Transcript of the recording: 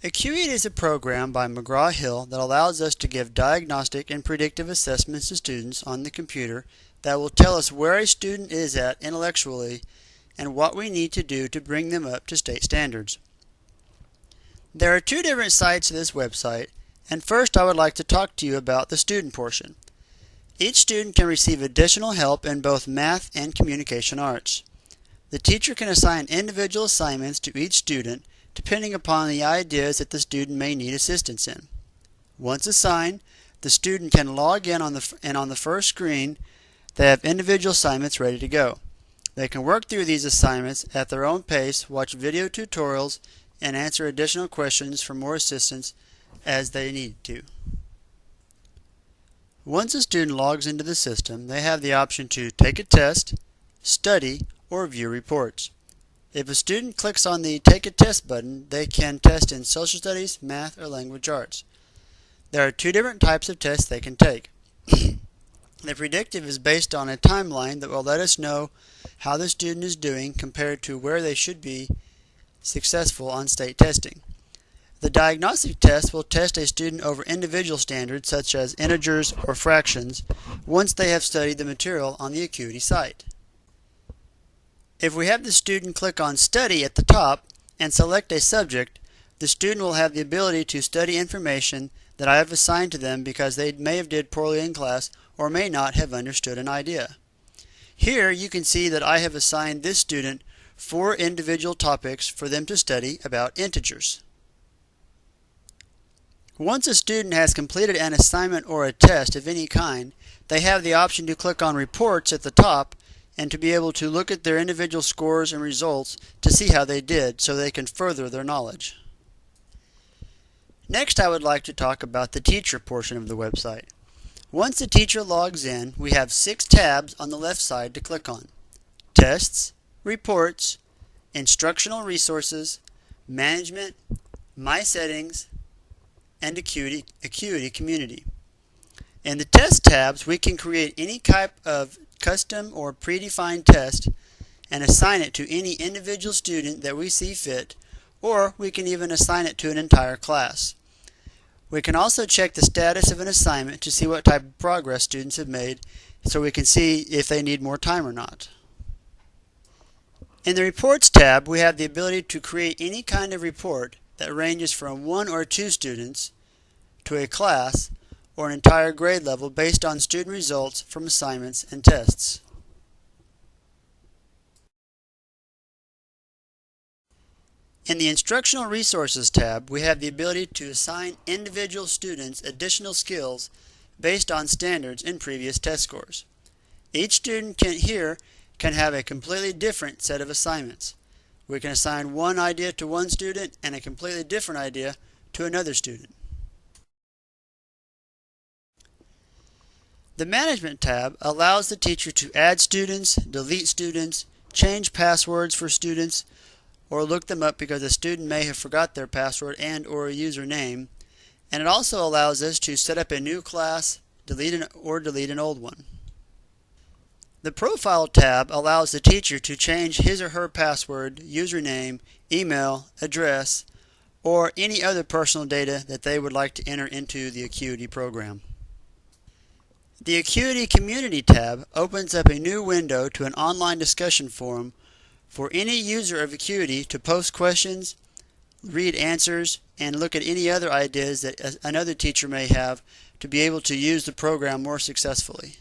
Acuity is a program by McGraw-Hill that allows us to give diagnostic and predictive assessments to students on the computer that will tell us where a student is at intellectually and what we need to do to bring them up to state standards. There are two different sides to this website, and first I would like to talk to you about the student portion. Each student can receive additional help in both math and communication arts. The teacher can assign individual assignments to each student depending upon the ideas that the student may need assistance in. Once assigned, the student can log in on the first screen they have individual assignments ready to go. They can work through these assignments at their own pace, watch video tutorials, and answer additional questions for more assistance as they need to. Once a student logs into the system, they have the option to take a test, study, or view reports. If a student clicks on the Take a Test button, they can test in social studies, math, or language arts. There are two different types of tests they can take. The predictive is based on a timeline that will let us know how the student is doing compared to where they should be successful on state testing. The diagnostic test will test a student over individual standards such as integers or fractions once they have studied the material on the Acuity site. If we have the student click on Study at the top and select a subject, the student will have the ability to study information that I have assigned to them because they may have did poorly in class or may not have understood an idea. Here you can see that I have assigned this student 4 individual topics for them to study about integers. Once a student has completed an assignment or a test of any kind, they have the option to click on Reports at the top and to be able to look at their individual scores and results to see how they did so they can further their knowledge. Next, I would like to talk about the teacher portion of the website. Once the teacher logs in, we have 6 tabs on the left side to click on: Tests, Reports, Instructional Resources, Management, My Settings, and Acuity Community. In the Test tabs, we can create any type of custom or predefined test and assign it to any individual student that we see fit, or we can even assign it to an entire class. We can also check the status of an assignment to see what type of progress students have made so we can see if they need more time or not. In the Reports tab, we have the ability to create any kind of report that ranges from 1 or 2 students to a class or an entire grade level based on student results from assignments and tests. In the Instructional Resources tab, we have the ability to assign individual students additional skills based on standards in previous test scores. Each student can have a completely different set of assignments. We can assign one idea to one student and a completely different idea to another student. The Management tab allows the teacher to add students, delete students, change passwords for students, or look them up because a student may have forgot their password and or a username, and it also allows us to set up a new class, delete an old one. The Profile tab allows the teacher to change his or her password, username, email, address, or any other personal data that they would like to enter into the Acuity program. The Acuity Community tab opens up a new window to an online discussion forum for any user of Acuity to post questions, read answers, and look at any other ideas that another teacher may have to be able to use the program more successfully.